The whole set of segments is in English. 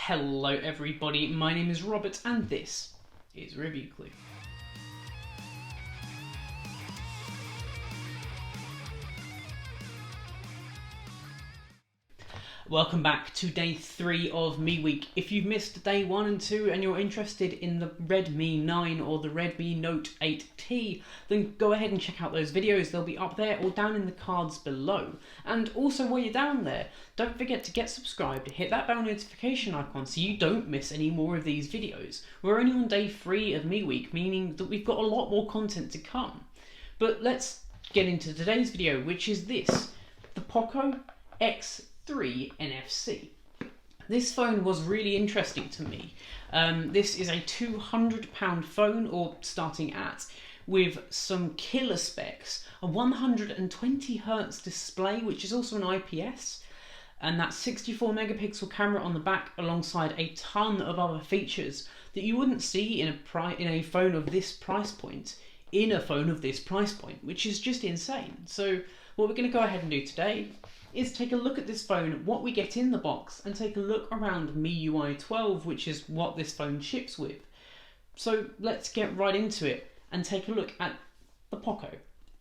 Hello everybody, my name is Robert and this is Review Clue. Welcome back to day 3 of Me Week. If you've missed day 1 and 2 and you're interested in the Redmi 9 or the Redmi Note 8T, then go ahead and check out those videos. They'll be up there or down in the cards below. And also while you're down there, don't forget to get subscribed, hit that bell notification icon so you don't miss any more of these videos. We're only on day 3 of Me Week, meaning that we've got a lot more content to come. But let's get into today's video, which is this, the Poco X3 NFC. This phone was really interesting to me. This is a £200 phone, or starting at, with some killer specs, a 120Hz display, which is also an IPS, and that 64 megapixel camera on the back, alongside a ton of other features that you wouldn't see in a phone of this price point, which is just insane. So what we're going to go ahead and do today is take a look at this phone, what we get in the box, and take a look around MIUI 12, which is what this phone ships with. So let's get right into it and take a look at the Poco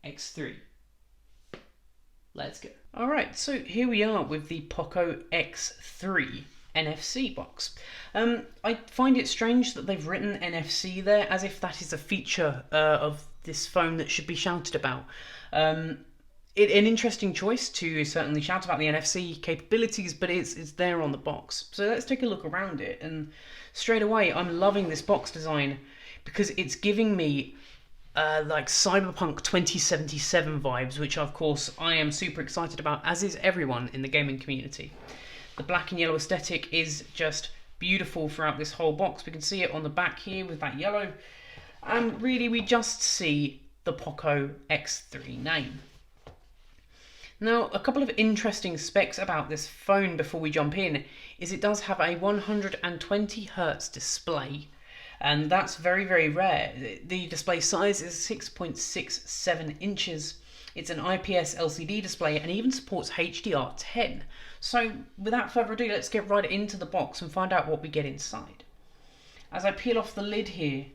X3. Let's go. Alright, so here we are with the Poco X3 NFC box. I find it strange that they've written NFC there, as if that is a feature of this phone that should be shouted about. An interesting choice to certainly shout about the NFC capabilities, but it's there on the box. So let's take a look around it, and straight away I'm loving this box design because it's giving me like Cyberpunk 2077 vibes, which of course I am super excited about, as is everyone in the gaming community. The black and yellow aesthetic is just beautiful throughout this whole box. We can see it on the back here with that yellow, and really we just see the Poco X3 name. Now, a couple of interesting specs about this phone before we jump in is it does have a 120Hz display, and that's very, very rare. The display size is 6.67 inches. It's an IPS LCD display and even supports HDR10. So without further ado, let's get right into the box and find out what we get inside. As I peel off the lid here,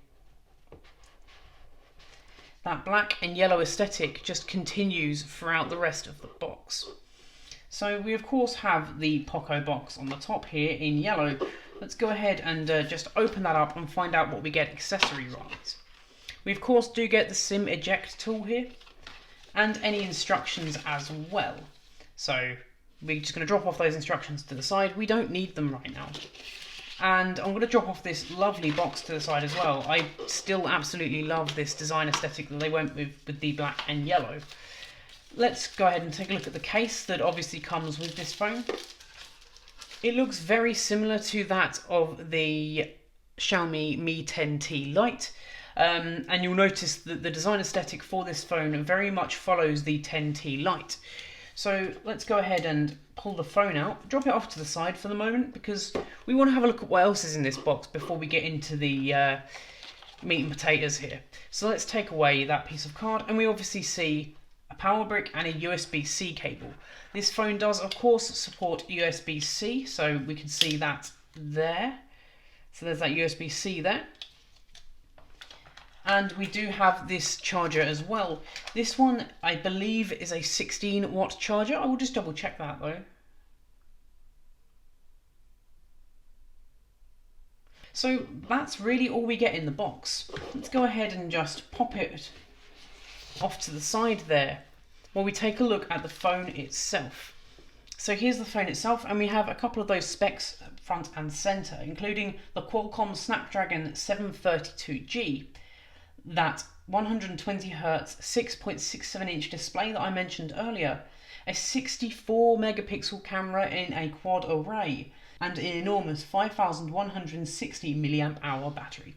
that black and yellow aesthetic just continues throughout the rest of the box. So we of course have the Poco box on the top here in yellow. Let's go ahead and just open that up and find out what we get accessory-wise. We of course do get the SIM eject tool here, and any instructions as well. So we're just going to drop off those instructions to the side. We don't need them right now. And I'm going to drop off this lovely box to the side as well. I still absolutely love this design aesthetic that they went with the black and yellow. Let's go ahead and take a look at the case that obviously comes with this phone. It looks very similar to that of the Xiaomi Mi 10T Lite. And you'll notice that the design aesthetic for this phone very much follows the 10T Lite. So let's go ahead and pull the phone out, drop it off to the side for the moment, because we want to have a look at what else is in this box before we get into the meat and potatoes here. So let's take away that piece of card, and we obviously see a power brick and a USB-C cable. This phone does of course support USB-C, so we can see that there. So there's that USB-C there. And we do have this charger as well. This one, I believe, is a 16-watt charger. I will just double check that though. So that's really all we get in the box. Let's go ahead and just pop it off to the side there while we take a look at the phone itself. So here's the phone itself, and we have a couple of those specs front and center, including the Qualcomm Snapdragon 732G. That 120Hz 6.67 inch display that I mentioned earlier, a 64 megapixel camera in a quad array, and an enormous 5160 milliamp hour battery.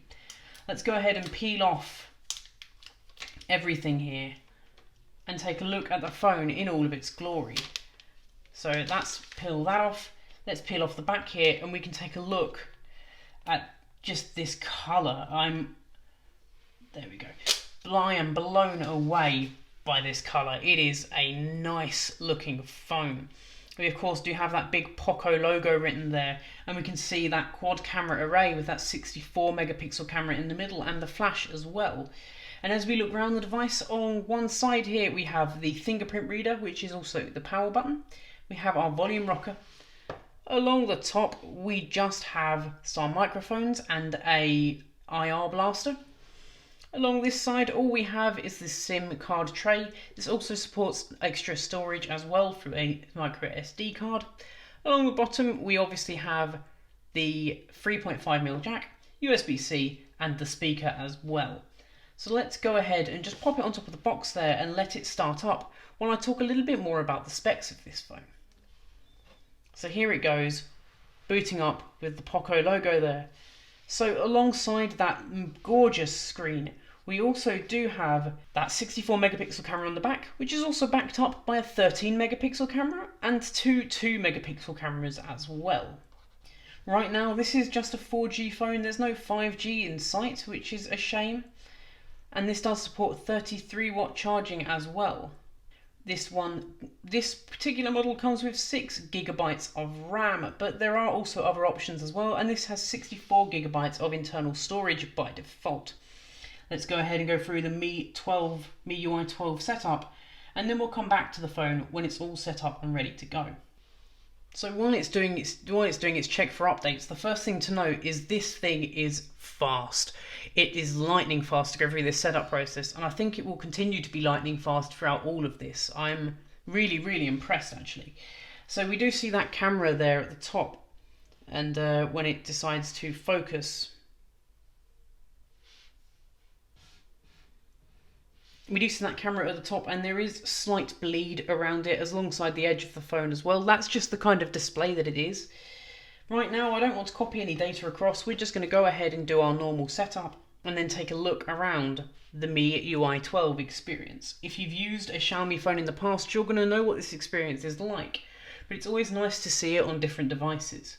Let's go ahead and peel off everything here and take a look at the phone in all of its glory. So let's peel that off. Let's peel off the back here, and we can take a look at just this colour. There we go. I am blown away by this colour. It is a nice looking phone. We of course do have that big Poco logo written there, and we can see that quad camera array with that 64 megapixel camera in the middle and the flash as well. And as we look around the device, on one side here we have the fingerprint reader, which is also the power button. We have our volume rocker. Along the top we just have some microphones and a IR blaster. Along this side all we have is this SIM card tray. This also supports extra storage as well through a micro SD card. Along the bottom we obviously have the 3.5mm jack, USB-C and the speaker as well. So let's go ahead and just pop it on top of the box there and let it start up while I talk a little bit more about the specs of this phone. So here it goes, booting up with the Poco logo there. So alongside that gorgeous screen, we also do have that 64 megapixel camera on the back, which is also backed up by a 13 megapixel camera and two 2 megapixel cameras as well. Right now this is just a 4G phone, there's no 5G in sight, which is a shame. And this does support 33-watt charging as well. This particular model comes with 6 gigabytes of RAM, but there are also other options as well, and this has 64 gigabytes of internal storage by default. Let's go ahead and go through the MIUI 12 setup, and then we'll come back to the phone when it's all set up and ready to go. So while it's doing its check for updates, the first thing to note is this thing is fast. It is lightning fast to go through this setup process, and I think it will continue to be lightning fast throughout all of this. I'm really impressed actually. So we do see that camera there at the top, and when it decides to focus, we do see that camera at the top, and there is slight bleed around it as alongside the edge of the phone as well. That's just the kind of display that it is. Right now I don't want to copy any data across, we're just going to go ahead and do our normal setup and then take a look around the MIUI 12 experience. If you've used a Xiaomi phone in the past, you're going to know what this experience is like, but it's always nice to see it on different devices.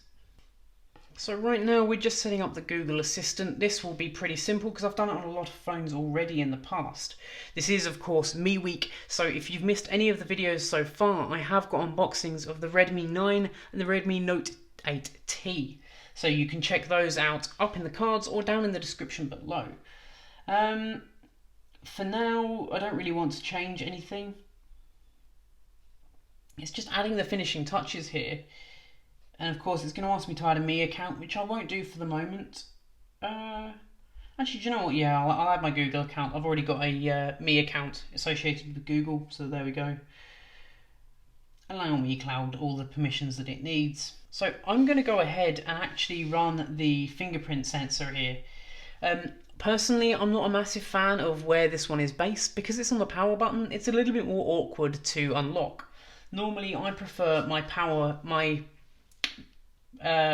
So right now we're just setting up the Google Assistant. This will be pretty simple because I've done it on a lot of phones already in the past. This is of course Me Week, so if you've missed any of the videos so far, I have got unboxings of the Redmi 9 and the Redmi Note 8T. So you can check those out up in the cards or down in the description below. For now, I don't really want to change anything. It's just adding the finishing touches here. And of course it's going to ask me to add a Me account, which I won't do for the moment. Actually, do you know what? Yeah, I'll add my Google account. I've already got a Me account associated with Google, so there we go. Allow Me Cloud all the permissions that it needs. So I'm going to go ahead and actually run the fingerprint sensor here. Personally, I'm not a massive fan of where this one is based because it's on the power button. It's a little bit more awkward to unlock. Normally, I prefer my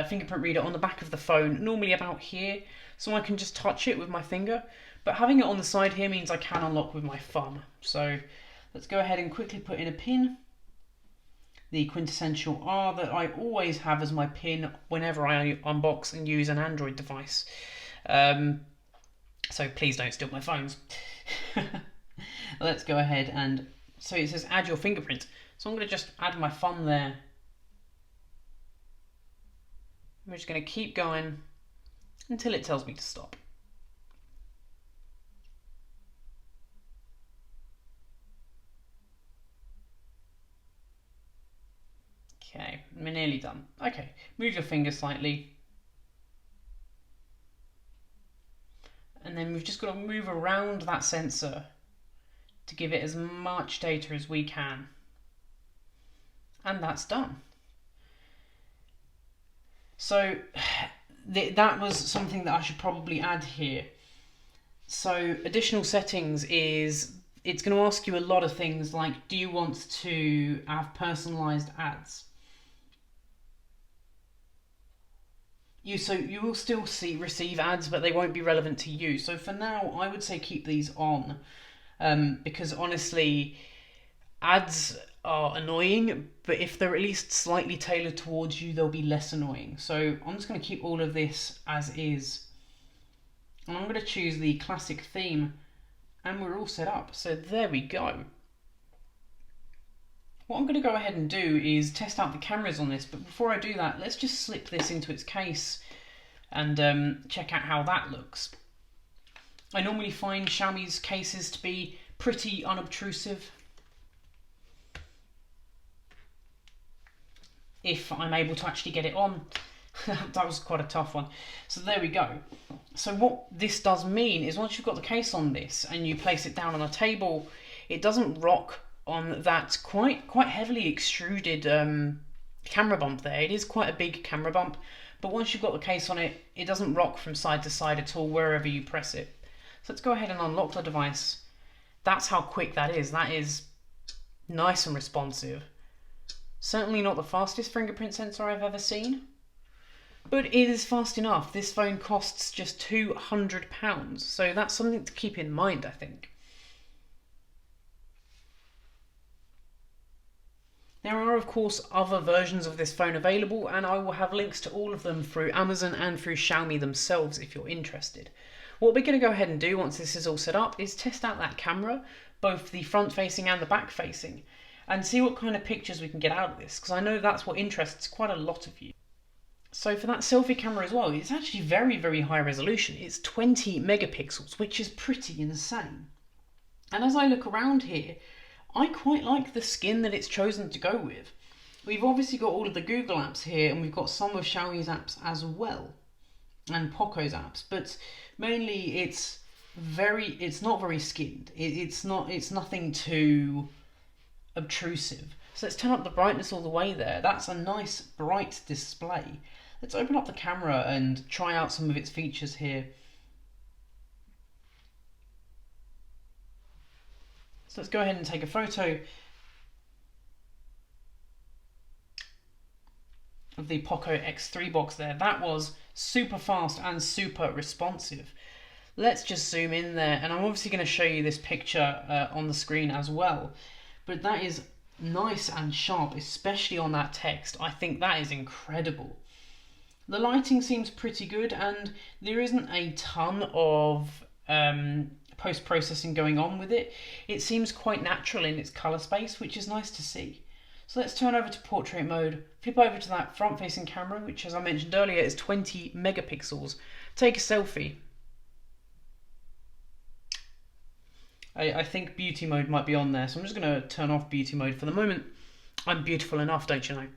fingerprint reader on the back of the phone, normally about here, so I can just touch it with my finger. But having it on the side here means I can unlock with my thumb. So let's go ahead and quickly put in a pin. The quintessential R that I always have as my pin whenever I unbox and use an Android device. So please don't steal my phones. Let's go ahead and, so it says add your fingerprint. So I'm going to just add my thumb there. I'm just going to keep going until it tells me to stop. Okay, we're nearly done. Okay, move your finger slightly. And then we've just got to move around that sensor to give it as much data as we can. And that's done. So that was something that I should probably add here. So additional settings is, it's going to ask you a lot of things like, do you want to have personalized ads? You will still receive ads, but they won't be relevant to you. So for now, I would say keep these on, because honestly, ads are annoying, but if they're at least slightly tailored towards you, they'll be less annoying. So I'm just going to keep all of this as is, and I'm going to choose the classic theme, and we're all set up. So there we go. What I'm going to go ahead and do is test out the cameras on this, but before I do that, let's just slip this into its case and check out how that looks. I normally find Xiaomi's cases to be pretty unobtrusive, if I'm able to actually get it on. That was quite a tough one. So there we go. So what this does mean is once you've got the case on this and you place it down on a table, it doesn't rock on that quite heavily extruded camera bump there. It is quite a big camera bump, but once you've got the case on it, it doesn't rock from side to side at all wherever you press it. So let's go ahead and unlock the device. That's how quick that is. That is nice and responsive. Certainly not the fastest fingerprint sensor I've ever seen, but it is fast enough. This phone costs just £200, so that's something to keep in mind, I think. There are, of course, other versions of this phone available, and I will have links to all of them through Amazon and through Xiaomi themselves if you're interested. What we're going to go ahead and do once this is all set up is test out that camera, both the front-facing and the back-facing, and see what kind of pictures we can get out of this, because I know that's what interests quite a lot of you. So for that selfie camera as well, it's actually very high resolution. It's 20 megapixels, which is pretty insane. And as I look around here, I quite like the skin that it's chosen to go with. We've obviously got all of the Google apps here, and we've got some of Xiaomi's apps as well, and Poco's apps, but mainly it's not very skinned. It's nothing too obtrusive. So let's turn up the brightness all the way there. That's a nice bright display. Let's open up the camera and try out some of its features here. So let's go ahead and take a photo of the Poco X3 box there. That was super fast and super responsive. Let's just zoom in there, and I'm obviously going to show you this picture on the screen as well. But that is nice and sharp, especially on that text. I think that is incredible. The lighting seems pretty good, and there isn't a ton of post-processing going on with it. It seems quite natural in its colour space, which is nice to see. So let's turn over to portrait mode, flip over to that front-facing camera, which, as I mentioned earlier, is 20 megapixels. Take a selfie. I think beauty mode might be on there, so I'm just going to turn off beauty mode for the moment. I'm beautiful enough, don't you know?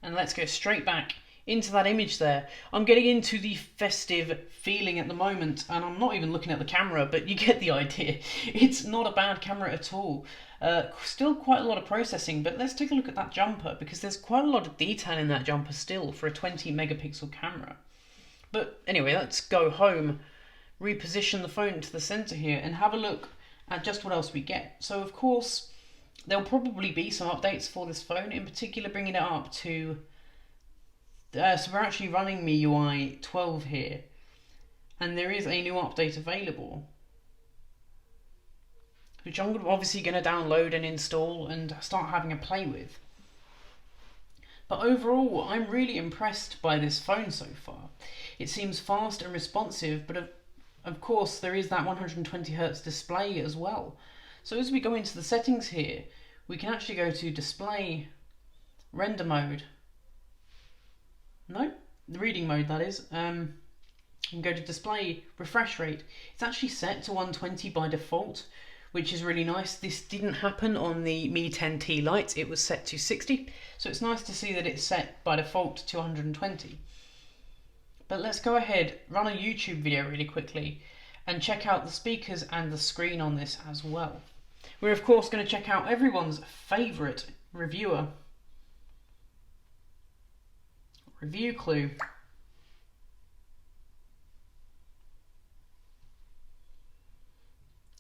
And let's go straight back into that image there. I'm getting into the festive feeling at the moment, and I'm not even looking at the camera, but you get the idea. It's not a bad camera at all. Still quite a lot of processing, but let's take a look at that jumper, because there's quite a lot of detail in that jumper still for a 20 megapixel camera. But anyway, let's go home, reposition the phone to the center here, and have a look at just what else we get. So of course, there'll probably be some updates for this phone, in particular bringing it up to... so we're actually running MIUI 12 here, and there is a new update available, which I'm obviously going to download and install and start having a play with. But overall, I'm really impressed by this phone so far. It seems fast and responsive, but of course there is that 120Hz display as well. So as we go into the settings here, we can actually go to display, render mode. No, the reading mode that is. You can go to display, refresh rate. It's actually set to 120 by default, which is really nice. This didn't happen on the Mi 10T Lite. It was set to 60, so it's nice to see that it's set by default to 120. But let's go ahead, run a YouTube video really quickly, and check out the speakers and the screen on this as well. We're of course going to check out everyone's favourite reviewer, Review Clue.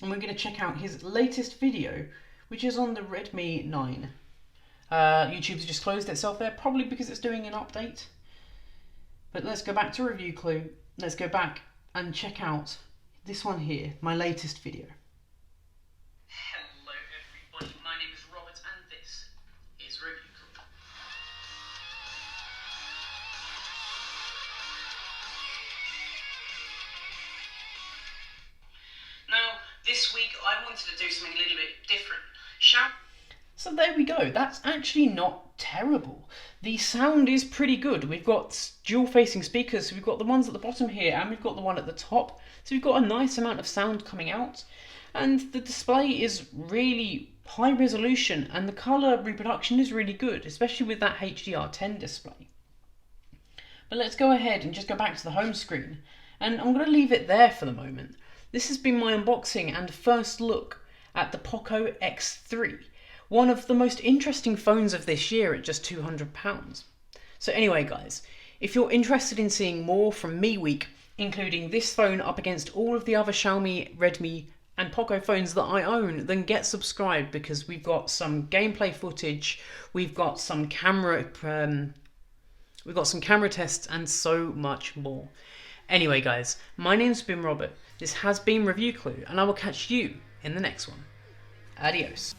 And we're going to check out his latest video, which is on the Redmi 9. YouTube's just closed itself there, probably because it's doing an update. But let's go back to Review Clue. Let's go back and check out this one here, my latest video. Hello everybody, my name is Robert and this is Review Clue. Now, this to do something a little bit different. Xiaomi. So there we go, that's actually not terrible. The sound is pretty good. We've got dual facing speakers, so we've got the ones at the bottom here and we've got the one at the top. So we've got a nice amount of sound coming out, and the display is really high resolution and the colour reproduction is really good, especially with that HDR10 display. But let's go ahead and just go back to the home screen, and I'm going to leave it there for the moment. This has been my unboxing and first look at the Poco X3. One of the most interesting phones of this year at just £200. So anyway guys, if you're interested in seeing more from me week, including this phone up against all of the other Xiaomi, Redmi and Poco phones that I own, then get subscribed, because we've got some gameplay footage, we've got some camera tests and so much more. Anyway guys, my name's been Robert, this has been Review Clue, and I will catch you in the next one. Adios.